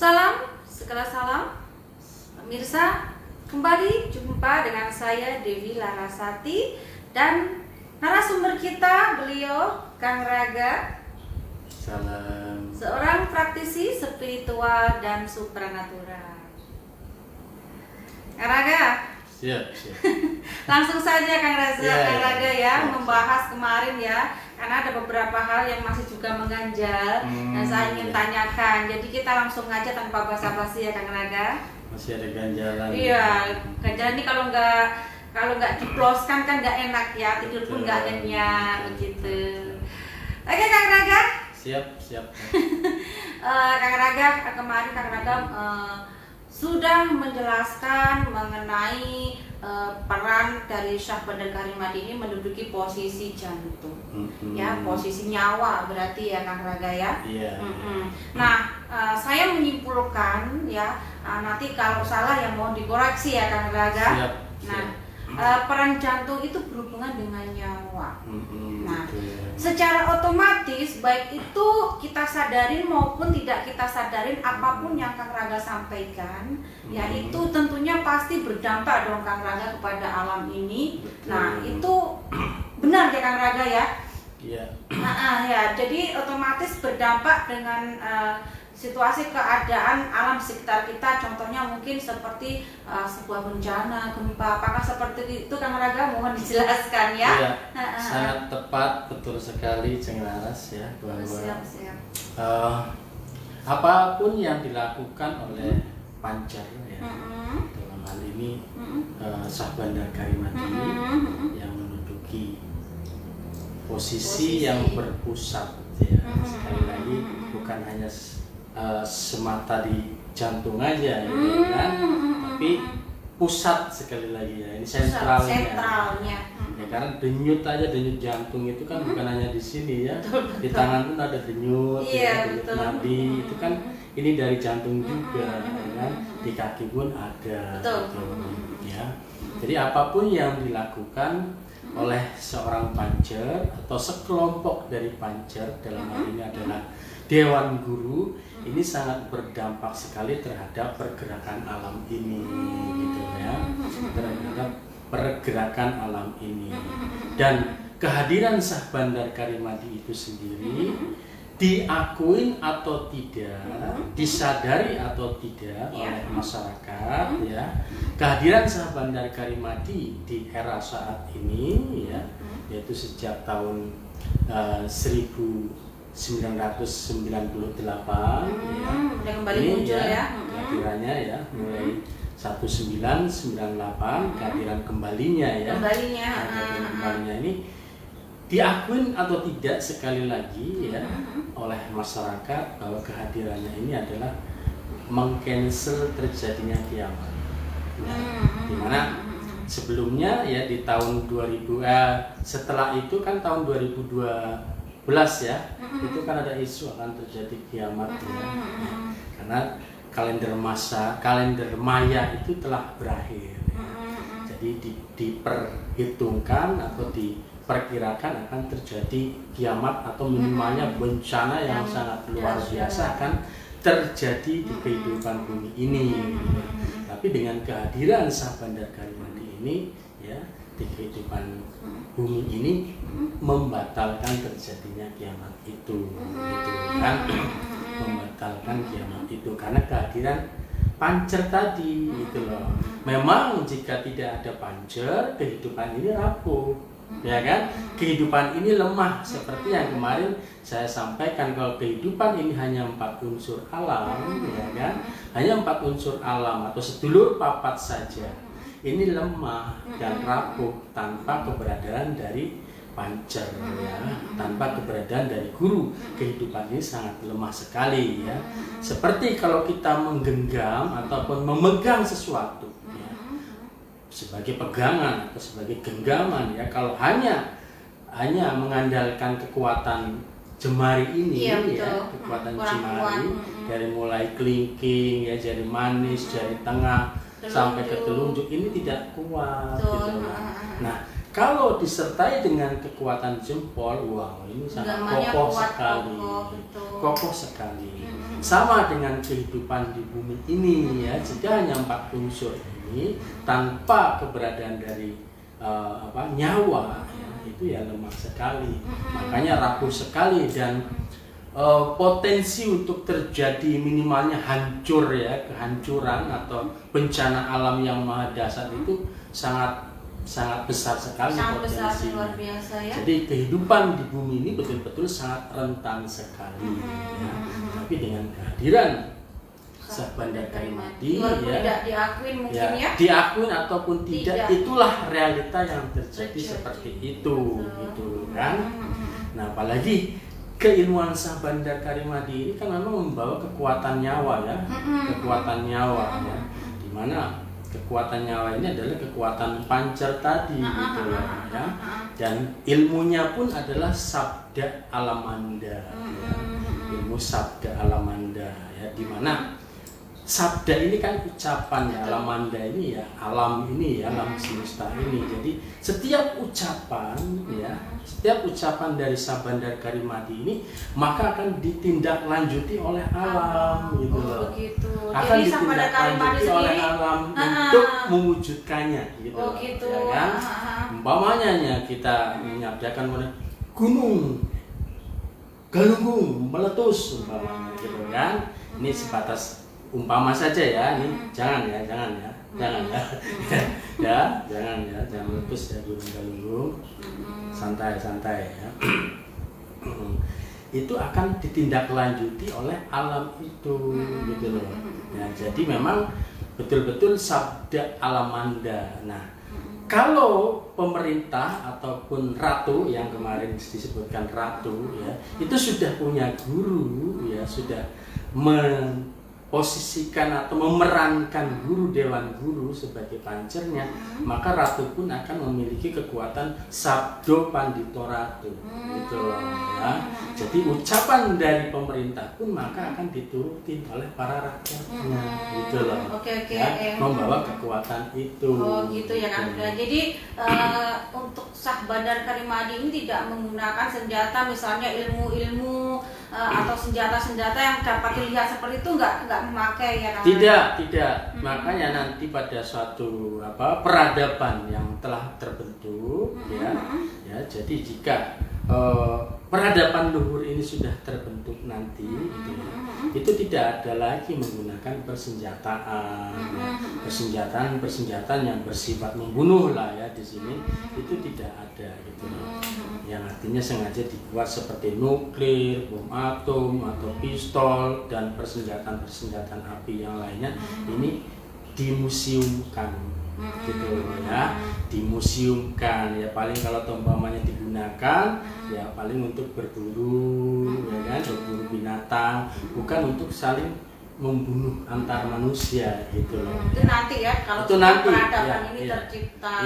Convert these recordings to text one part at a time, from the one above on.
Salam, segala salam, pemirsa. Kembali jumpa dengan saya Dewi Larasati dan narasumber kita beliau Kang Raga. Salam. Seorang praktisi spiritual dan supranatural. Kang Raga. Siap. Langsung saja Kang Raga ya, siap. membahas kemarin ya, karena ada beberapa hal yang masih juga mengganjal dan saya ingin tanyakan. Jadi kita langsung aja tanpa basa-basi ya Kang Raga. Masih ada ganjalan. Iya, ganjalan ini kalau nggak diploskan kan nggak enak ya, tidur pun nggak nyenyak begitu. Oke Kang Raga. Siap. Kang Raga, kemarin Kang Raga sudah menjelaskan mengenai peran dari Syah Bandar Karimati ini menduduki posisi jantung, ya, posisi nyawa berarti ya Kang Raga ya. Iya. Nah, saya menyimpulkan ya, nanti kalau salah ya mohon dikoreksi ya Kang Raga. Siap. Nah, peran jantung itu berhubungan dengan nyawa. Nah, ya. secara otomatis baik itu kita sadarin maupun tidak kita sadarin, apapun yang Kang Raga sampaikan, ya itu tentunya pasti berdampak dong Kang Raga kepada alam ini. Betul. Nah, itu benar ya Kang Raga ya. Iya. Ya, jadi otomatis berdampak dengan situasi keadaan alam sekitar kita. Contohnya mungkin seperti sebuah bencana, gempa. Apakah seperti itu Kang Raga? Mohon dijelaskan ya. Iya. Sangat tepat, betul sekali Ceng Laras ya, bahwa Siap. apapun yang dilakukan oleh Pancer ya, dalam hal ini Syah Bandar Karimati yang menduduki posisi yang berpusat ya, sekali lagi bukan hanya semata di jantung aja ya kan, tapi pusat sekali lagi ya, ini sentralnya. Ya, karena denyut jantung itu kan bukan hanya di sini ya, di tangan pun ada denyut, denyut nadi itu kan ini dari jantung juga, ya kan, di kaki pun ada, ya. Jadi apapun yang dilakukan oleh seorang pancer atau sekelompok dari pancer, dalam hal ini adalah Dewan Guru, ini sangat berdampak sekali terhadap pergerakan alam ini, gitu ya, terhadap pergerakan alam ini. Dan kehadiran Syah Bandar Karimati itu sendiri diakuin atau tidak, disadari atau tidak oleh masyarakat ya, kehadiran Syah Bandar Karimati di era saat ini ya, yaitu sejak tahun 1998 ya, kembali ini muncul ya, kehadirannya ya, mulai 1998 kehadiran kembalinya ya, kembalinya ini diakuin atau tidak sekali lagi ya oleh masyarakat bahwa kehadirannya ini adalah meng-cancel terjadinya kiamat. Dimana sebelumnya ya di tahun 2000 setelah itu kan tahun 2012 ya, itu kan ada isu akan terjadi kiamat ya. Karena kalender Maya itu telah berakhir ya. Jadi diperhitungkan atau diperkirakan akan terjadi kiamat atau minimalnya bencana yang sangat luar biasa akan terjadi di kehidupan bumi ini. Tapi dengan kehadiran Syah Bandar Karimati ini ya, di kehidupan bumi ini membatalkan terjadinya kiamat itu, gitu kan, membatalkan kiamat itu karena kehadiran pancer tadi itu loh. Memang jika tidak ada pancer, kehidupan ini rapuh, ya kan, kehidupan ini lemah seperti yang kemarin saya sampaikan, kalau kehidupan ini hanya 4 unsur alam, ya kan, hanya 4 unsur alam atau sedulur papat saja, ini lemah dan rapuh tanpa keberadaan dari pancer ya, tanpa keberadaan dari guru, kehidupan ini sangat lemah sekali ya. Seperti kalau kita menggenggam ataupun memegang sesuatu ya, sebagai pegangan atau sebagai genggaman ya, kalau hanya mengandalkan kekuatan jemari ini ya, kekuatan jemari dari mulai kelingking ya, jari manis, jari tengah sampai ke telunjuk, ini tidak kuat gitu. Nah, Kalau disertai dengan kekuatan jempol, wow, ini sangat Genggamnya kokoh kuat, sekali. kokoh, betul. Kokoh sekali. Sama dengan kehidupan di bumi ini ya, jika hanya 4 unsur ini tanpa keberadaan dari nyawa ya, itu ya lemah sekali. Makanya rapuh sekali dan potensi untuk terjadi minimalnya hancur ya, kehancuran atau bencana alam yang maha dahsyat itu sangat besar sekali. Sangat besar, potensinya. luar biasa ya. Jadi kehidupan di bumi ini betul-betul sangat rentan sekali ya. Tapi dengan kehadiran Syah Bandar Karimadi walaupun ya, tidak diakuin mungkin ya, diakuin ataupun tidak, itulah realita yang terjadi Terjadi. seperti itu gitu kan. Mm-mm. Nah, apalagi keilmuan Syah Bandar Karimadi ini kan memang membawa kekuatan nyawa ya, kekuatan nyawa ya, dimana kekuatan nyawa ini adalah kekuatan pancer tadi gitu loh ya, dan ilmunya pun adalah sabda alamanda ya. Ilmu sabda alamanda ya, dimana sabda ini kan ucapan ya, alamanda ini ya, alam ini ya, alam semesta ini. Jadi setiap ucapan ya, setiap ucapan dari Syah Bandar Karimadi ini maka akan ditindaklanjuti oleh alam gitu loh. Begitu. Akan Jadi Syah Bandar Karimadi ditindaklanjuti oleh sendiri alam untuk mewujudkannya gitu. Oh gitu. Ya kan? Umpamanya kita menyabdakan gunung galunggung meletus umpamanya gitu kan. Ini sebatas umpama saja ya, ini jangan ya jangan ya jangan meletus ya gunung galunggung, santai ya. Itu akan ditindaklanjuti oleh alam itu gitu loh ya. Jadi memang betul-betul sabda alamanda. Nah, kalau pemerintah ataupun ratu yang kemarin disebutkan ratu ya, itu sudah punya guru ya, sudah posisikan atau memerankan guru dewan guru sebagai pancernya, maka ratu pun akan memiliki kekuatan sabdo pandito ratu gitu loh ya. Jadi ucapan dari pemerintah pun maka akan diturutin oleh para rakyatnya gitu loh. Oke, ya, membawa kekuatan itu. Oh gitu ya kan. Jadi untuk Syah Bandar Karimadi ini tidak menggunakan senjata, misalnya ilmu-ilmu atau senjata-senjata yang dapat dilihat seperti itu, nggak memakai ya kan? Tidak. Makanya nanti pada suatu peradaban yang telah terbentuk ya, jadi jika peradaban luhur ini sudah terbentuk nanti gitu ya, itu tidak ada lagi menggunakan persenjataan yang bersifat membunuh lah ya di sini, itu tidak ada gitu ya. Yang artinya sengaja dibuat seperti nuklir, bom atom atau pistol dan persenjataan api yang lainnya, ini dimuseumkan gitu ya, dimuseumkan ya. Paling kalau umpamanya digunakan ya paling untuk berburu ya kan, berburu binatang, bukan untuk saling membunuh antar manusia gitu loh. Itu nanti ya, kalau itu nanti peradaban ini tercipta.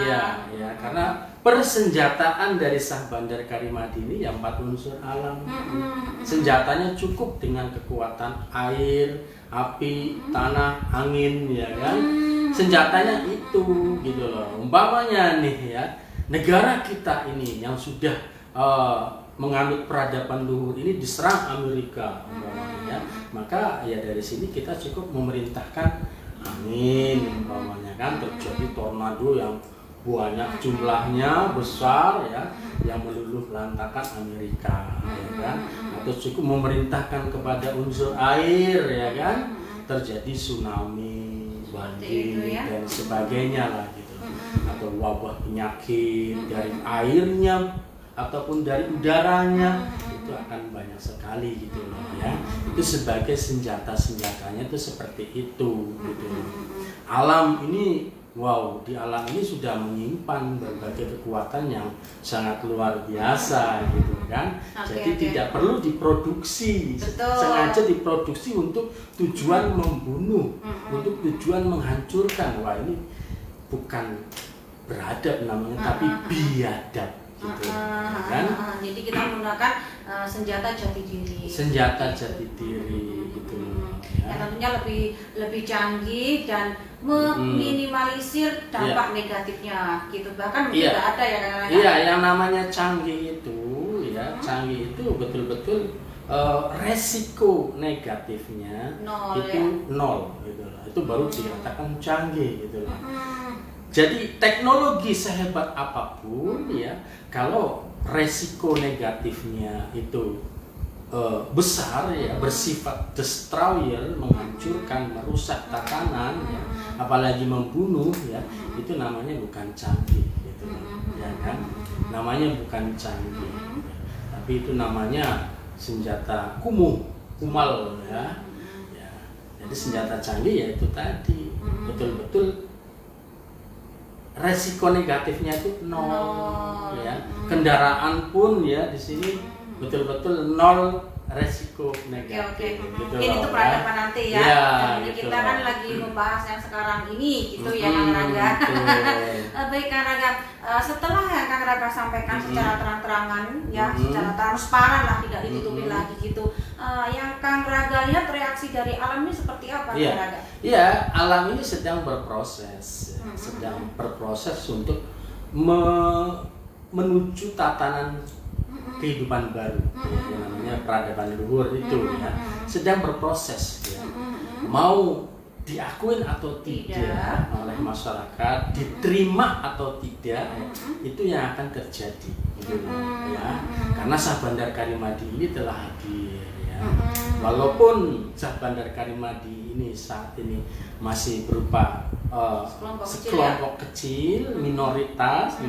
Iya, karena persenjataan dari Syah Bandar Karimadi ini ya 4 unsur alam. Senjatanya cukup dengan kekuatan air, api, tanah, angin ya kan. Senjatanya itu gitu loh. Umpamanya nih ya, negara kita ini yang sudah menganut peradaban luhur ini diserang Amerika umpamanya, maka ya dari sini kita cukup memerintahkan angin umpamanya kan, terjadi tornado yang banyak jumlahnya besar ya, yang meluluh lantakan Amerika ya kan, atau cukup memerintahkan kepada unsur air ya kan, terjadi tsunami, banjir ya, dan sebagainya lah gitu, atau wabah penyakit dari airnya ataupun dari udaranya, itu akan banyak sekali gitu loh ya. Itu sebagai senjatanya itu seperti itu gitu. Alam ini, wow, di alam ini sudah menyimpan berbagai kekuatan yang sangat luar biasa gitu kan. Jadi tidak perlu diproduksi. Betul. Sengaja diproduksi untuk tujuan membunuh, untuk tujuan menghancurkan. Wah, ini bukan beradab namanya, tapi biadab. Gitu, kan? Jadi kita menggunakan senjata jati diri. Senjata jati diri gitu. Ya tentunya tentunya lebih canggih dan meminimalisir dampak negatifnya gitu. Bahkan mungkin nggak ada ya kan? Iya, yang namanya canggih itu ya, canggih itu betul-betul resiko negatifnya itu nol gitu loh. Itu baru dikatakan canggih gitu loh. Jadi teknologi sehebat apapun ya, kalau resiko negatifnya itu besar ya, bersifat destroyer, menghancurkan, merusak tatanan ya, apalagi membunuh ya, itu namanya bukan canggih gitu loh, ya kan? Namanya bukan canggih, tapi itu namanya senjata kumal ya. Jadi senjata canggih ya itu tadi betul-betul resiko negatifnya itu nol ya. Kendaraan pun ya di sini betul-betul nol resiko negatif. Oke. Gitu Mungkin itu peradaban nanti ya. Jadi gitu kita kan lagi membahas yang sekarang ini gitu ya Kang Raga. Baik Kang Raga, setelah yang Kang Raga sampaikan secara terang-terangan ya, secara transparan lah, tidak ditutupi lagi gitu. Yang Kang Raga lihat reaksi dari alam ini seperti apa Kang Raga? Iya, alam ini sedang berproses, sedang berproses untuk menuju tatanan kehidupan baru, yang namanya peradaban luhur itu ya, sedang berproses ya. Mau diakuin atau tidak oleh masyarakat, diterima atau tidak, itu yang akan terjadi gitu ya. Karena Syah Bandar Karimadi ini telah hadir ya. Walaupun Syah Bandar Karimadi ini saat ini masih berupa sekelompok kecil, minoritas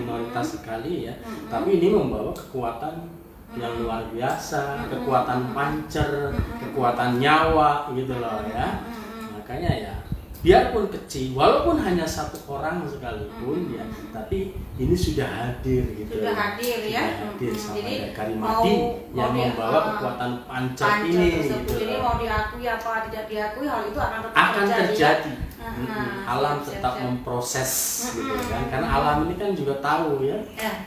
sekali ya. Tapi ini membawa kekuatan yang luar biasa, kekuatan pancer, kekuatan nyawa gitu loh ya. Makanya ya, biarpun kecil, walaupun hanya satu orang sekalipun ya, tapi ini sudah hadir gitu. Sudah hadir ya. Hadir Syah Bandar Karimadi yang membawa kekuatan pancer ini tersebut. gitu. Jadi mau diakui apa tidak diakui, hal itu akan terjadi. Alam tetap memproses gitu kan, karena alam ini kan juga tahu ya,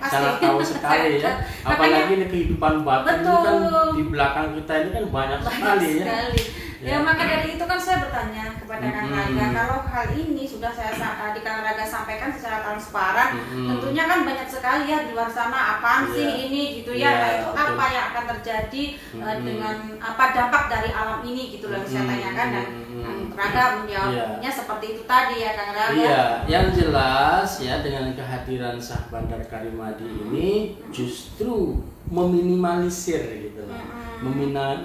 sangat tahu sekali ya, apalagi ini kehidupan batin ini kan di belakang kita ini kan banyak sekali ya. Ya maka dari itu kan saya bertanya kepada Kang Raga, kalau hal ini sudah di Kang Raga sampaikan secara transparan, tentunya kan banyak sekali ya di luar sana apaan sih ini gitu ya, nah itu apa yang akan terjadi dengan apa dampak dari alam ini gitu loh saya tanyakan, dan Kang Raga menjawabnya seperti itu tadi ya Kang Raga. Iya, yang jelas ya dengan kehadiran Syah Bandar Karimadi ini justru meminimalisir gitu loh,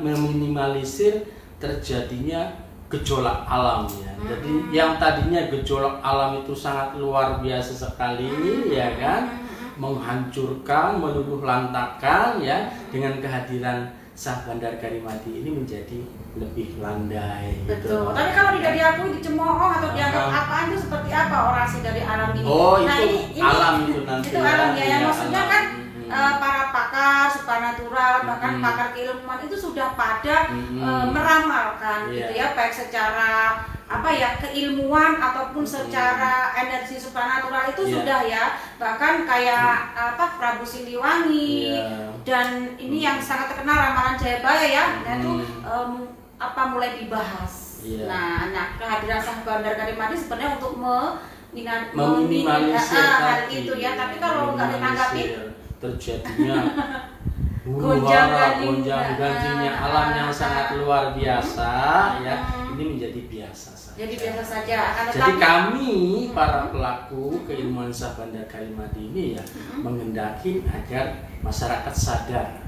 meminimalisir terjadinya gejolak alam ya. Jadi yang tadinya gejolak alam itu sangat luar biasa sekali ya kan, menghancurkan, meluluh lantakan ya, dengan kehadiran Syah Bandar Karimadi ini menjadi lebih landai. Betul. Tapi kalau tidak diakui, dicemooh atau dianggap apaan itu seperti apa orasi dari alam ini? Oh, nah, itu alam itu nanti. Itu alam ya. Maksudnya kan para pakar supranatural bahkan pakar keilmuan itu sudah pada meramalkan gitu ya, baik secara apa ya keilmuan ataupun secara energi supranatural itu sudah ya, bahkan kayak apa Prabu Siliwangi dan ini yang sangat terkenal ramalan Jayabaya ya, itu apa mulai dibahas. Nah kehadiran Syah Bandar Karimadi sebenarnya untuk meminimalisir hal itu ya, tapi kalau nggak ditanggapi terjadinya gonjang-ganjingnya alam yang sangat luar biasa ya, ini menjadi biasa saja. Jadi biasa saja. Jadi kami para pelaku keilmuan Syah Bandar Karimadi ini ya menghendaki agar masyarakat sadar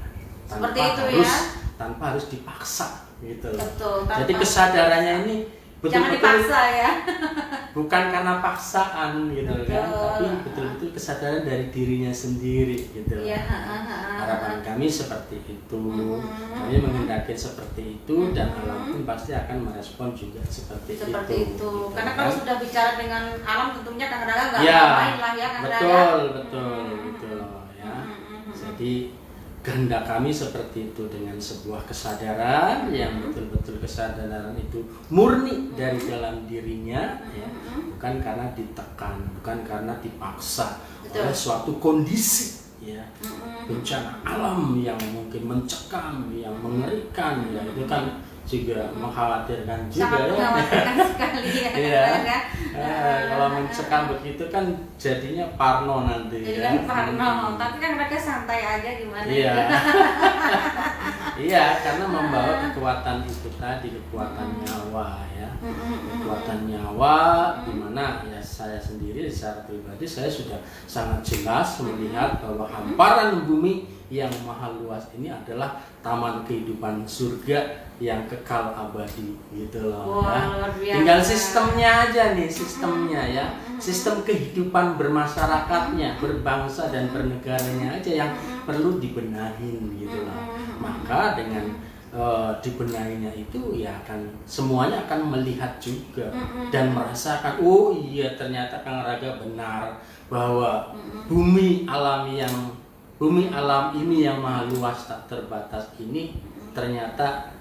tanpa harus dipaksa gitu. Betul. Jadi kesadarannya ini jangan dipaksa ya. Bukan karena paksaan gitu kan, tapi betul-betul kesadaran dari dirinya sendiri gitu. Harapan kami seperti itu. Kami menghendaki seperti itu dan alam pun pasti akan merespon juga seperti itu. Gitu, karena kalau sudah bicara dengan alam tentunya Kang Raga nggak main lah ya Kang Raga. Betul ya. Jadi kehendak kami seperti itu, dengan sebuah kesadaran yang betul-betul kesadaran itu murni dari dalam dirinya ya, bukan karena ditekan, bukan karena dipaksa oleh suatu kondisi ya, bencana alam yang mungkin mencekam, yang mengerikan ya, itu kan juga mengkhawatirkan juga sangat ya. mengkhawatirkan sekali ya. Iya. Kang Raga. Kalau mencekam begitu kan jadinya parno nanti Jadi ya. kan Parno, tapi Kang Raga santai aja gimana Iya. gitu. Iya, karena membawa kekuatan itu tadi, kekuatan nyawa ya. Kekuatan nyawa di mana ya saya sendiri secara pribadi saya sudah sangat jelas melihat bahwa hamparan bumi yang maha luas ini adalah taman kehidupan surga yang kekal abadi gitu loh. Wah, Ya. luar biasa. Tinggal sistemnya aja nih, sistemnya ya. Sistem kehidupan bermasyarakatnya, berbangsa dan bernegaranya aja yang perlu dibenahin gitu loh. Maka dengan dibenahinya itu ya akan semuanya akan melihat juga dan merasakan, oh iya ternyata Kang Raga benar bahwa bumi alam ini yang maha luas tak terbatas ini ternyata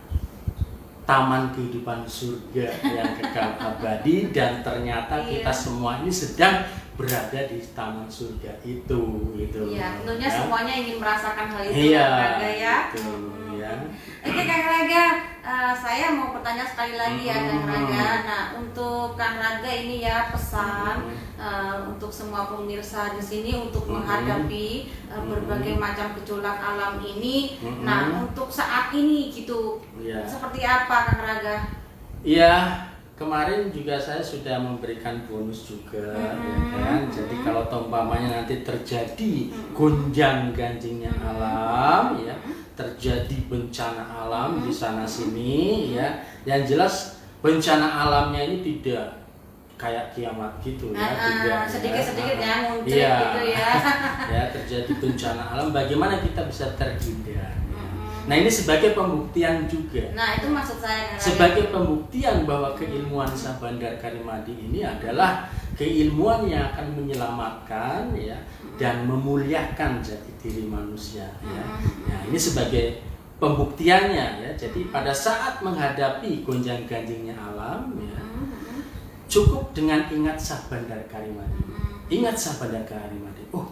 taman kehidupan surga yang kekal abadi, dan ternyata kita semua ini sedang berada di taman surga itu gitu. Iya, tentunya ya. semuanya ingin merasakan hal itu Iya, Kang Raga ya. gitu, ya. Oke Kang Raga, saya mau bertanya sekali lagi ya Kang Raga. Nah, untuk Kang Raga ini ya pesan untuk semua pemirsa di sini untuk menghadapi berbagai macam gejolak alam ini. Nah, untuk saat ini gitu, Iya. seperti apa Kang Raga? Iya, kemarin juga saya sudah memberikan bonus juga, ya kan. Jadi kalau umpamanya nanti terjadi gonjang-ganjingnya alam, ya, terjadi bencana alam di sana sini, ya, yang jelas bencana alamnya ini tidak kayak kiamat gitu ya, tidak sedikit-sedikit ya muncul iya. gitu ya. Ya, terjadi bencana alam, bagaimana kita bisa terhindar? Nah, ini sebagai pembuktian juga. Nah, itu maksud saya Kang Raga. Sebagai pembuktian bahwa keilmuan Syah Bandar Karimadi ini adalah keilmuan yang akan menyelamatkan ya dan memuliakan jati diri manusia ya. Nah, ini sebagai pembuktiannya ya. Jadi pada saat menghadapi gonjang-ganjingnya alam ya, cukup dengan ingat Syah Bandar Karimadi. Ingat Syah Bandar Karimadi. Oh,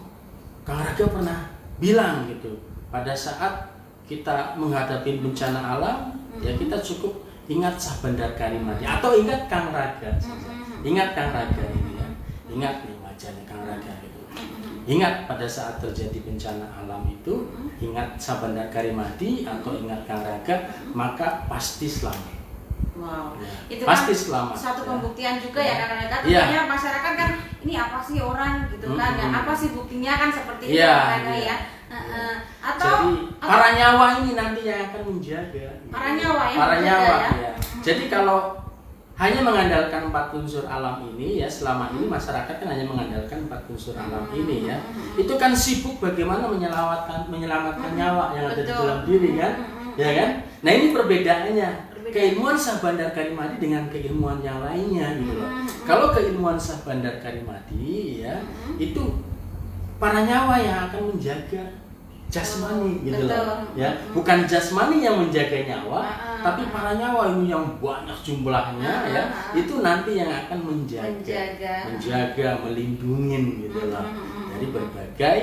Kang Raga pernah bilang gitu. Pada saat kita menghadapi bencana alam, ya kita cukup ingat Syah Bandar Karimadi atau ingat Kang Raga. Ingat Kang Raga ini ya. Ingat nih wajahnya Kang Raga itu. Ingat pada saat terjadi bencana alam itu, ingat Syah Bandar Karimadi atau ingat Kang Raga, maka pasti selamat. Wow, Ya, itu pasti kan selamat. satu Ya. pembuktian juga ya Kang Raga. Iya. Tentunya masyarakat kan ini apa sih orang gitu kan ya, apa sih buktinya kan seperti itu Iya, Kang Raga iya. ya. Atau Jadi para nyawa ini nanti yang akan menjaga. Para nyawa yang Para menjaga nyawa, ya. ya. Jadi kalau hanya mengandalkan 4 unsur alam ini ya, selama ini masyarakat kan hanya mengandalkan 4 unsur alam ini ya. Itu kan sibuk bagaimana menyelamatkan nyawa yang ada di Betul. dalam diri kan. Ya kan? Nah, ini perbedaannya. Keilmuan Syah Bandar Karimadi dengan keilmuan yang lainnya gitu loh. Kalau keilmuan Syah Bandar Karimadi ya, itu para nyawa yang akan menjaga jasmani gitu loh. Ya, bukan jasmani yang menjaga nyawa, tapi para nyawa ini yang banyak jumlahnya ya, itu nanti yang akan menjaga, melindungi gitu loh. Dari berbagai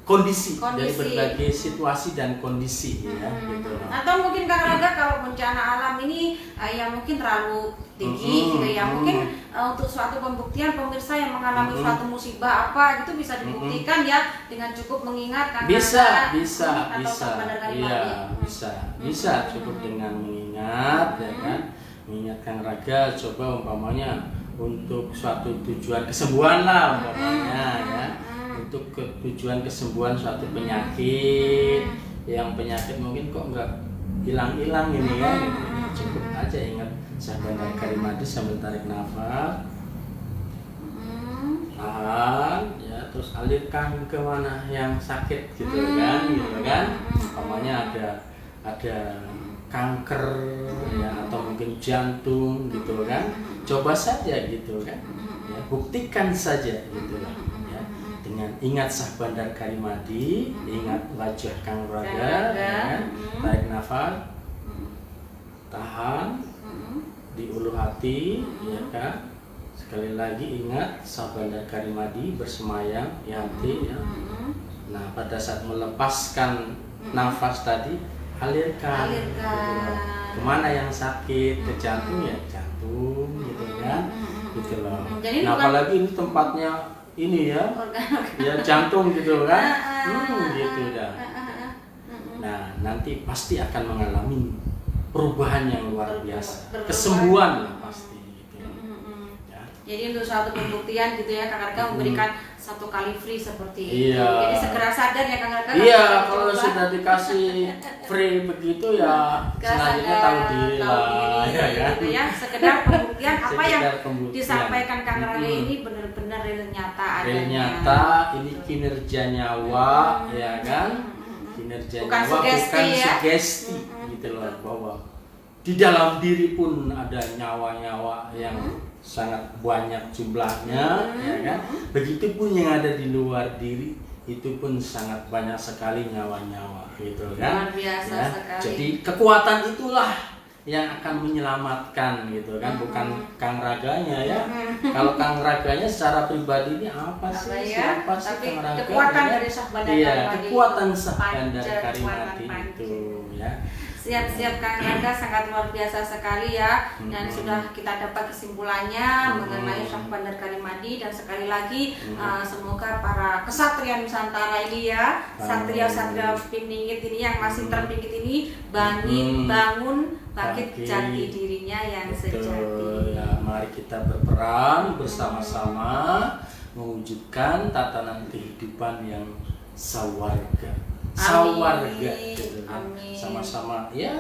kondisi, dari berbagai situasi dan kondisi ya gitu loh. Atau mungkin Kang Raga kalau bencana alam ini ya mungkin terlalu tinggi gitu ya, mungkin untuk suatu pembuktian pemirsa yang mengalami suatu musibah apa gitu bisa dibuktikan ya dengan cukup mengingat Kang bisa Raga iya bisa cukup dengan mengingat ya kan, mengingat Kang Raga. Coba umpamanya untuk suatu tujuan kesembuhan lah umpamanya ya, untuk tujuan kesembuhan suatu penyakit, yang penyakit mungkin kok nggak hilang-hilang ini ya gitu. Cukup aja ingat Syah Bandar Karimadi sambil tarik nafas, tahan ya, terus alirkan ke mana yang sakit gitu kan, umpamanya ada kanker ya, atau mungkin jantung gitu kan, coba saja gitu kan ya, buktikan saja gitu lah ya, dengan ingat Syah Bandar Karimadi, ingat wajah Kang Raga ya kan? Tarik nafas, tahan di ulu hati ya kan. Sekali lagi ingat Syah Bandar Karimadi bersemayam di hati ya. Nah, pada saat melepaskan nafas tadi, alirkan. Gitu. Kemana yang sakit, ke jantung ya jantung, gitu kan, gitu loh. Jadi nah apalagi ini tempatnya ini ya, ya jantung gitu kan, gitu dah. Nah nanti pasti akan mengalami perubahan yang luar biasa, kesembuhan lah pasti. Gitu. Ya. Jadi untuk suatu pembuktian gitu ya, Kang Raka memberikan 1 kali free seperti itu. Iya. Jadi segera sadar ya Kang Raka. Iya, kalau sudah dikasih free begitu ya selanjutnya tahu diri lah, ya kan? Gitu ya. Sekedar pembuktian apa yang Sekedar pembuktian. disampaikan Kang Raka ini benar-benar real nyata adanya. Real nyata, ini kinerja nyawa, ya kan? Kinerja Bukan nyawa sugesti, bukan ya. sugesti, gitu loh, bahwa di dalam diri pun ada nyawa-nyawa yang sangat banyak jumlahnya, ya kan? Begitupun yang ada di luar diri itu pun sangat banyak sekali nyawa-nyawa, gitu kan? Luar biasa Ya. sekali. Jadi kekuatan itulah yang akan menyelamatkan, gitu kan? Bukan Kang Raganya ya. Kalau Kang Raganya secara pribadi ini apa sih? Apa ya? Siapa sih Tapi Kang Raga? kekuatan ya? dari Syah Bandar Iya, Karimati kekuatan itu. Syah Bandar Panca, Karimati kekuatan itu, ya. Siap-siap Kang Raka, sangat luar biasa sekali ya. Dan sudah kita dapat kesimpulannya mengenai Syah Bandar Karimati. Dan sekali lagi semoga para kesatria Nusantara ini ya, satria-satria Piningit ini yang masih terpingit ini bangun, bangkit jati dirinya yang Betul. sejati. Ya, mari kita berperan bersama-sama mewujudkan tatanan kehidupan yang sawarga. Sawarga, gitu kan. Amin. Sama-sama ya,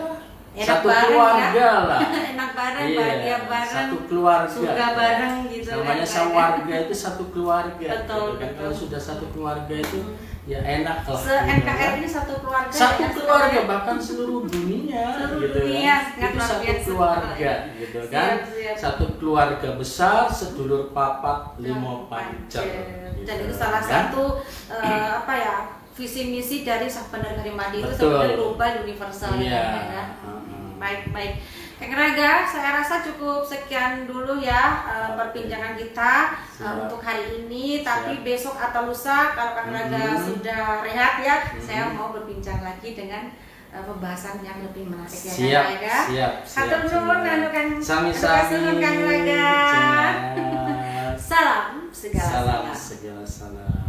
Enak satu bareng, keluarga ya. lah. Enak bareng, Iya, bahagia bareng, satu keluarga. surga bareng gitu. Namanya kan. sawarga itu satu keluarga. Betul, gitu kan. betul. Kalau sudah satu keluarga itu ya enak lah. Se-NKRI ini satu keluarga. Satu ya, keluarga, sekarang. bahkan seluruh dunia, Seluruh gitu dunia, kan. sangat Itu luar satu biasa. keluarga, gitu kan. Siap. Satu keluarga besar, sedulur papat, limo pancer. Dan gitu itu salah kan. satu apa ya, visi misi dari Syah Bandar Karimati itu Betul. sebenarnya global universal Iya. ya. Baik. Kang Raga, saya rasa cukup sekian dulu ya perbincangan kita untuk hari ini. Tapi besok atau lusa kalau Kang Raga sudah rehat ya, saya mau berbincang lagi dengan pembahasan yang lebih menarik ya Siap, Kang Raga. siap. Hatur nuwun anu Kang. Sami-sami. Kang Raga. Cenah. Salam segala Salam salam. segala salam.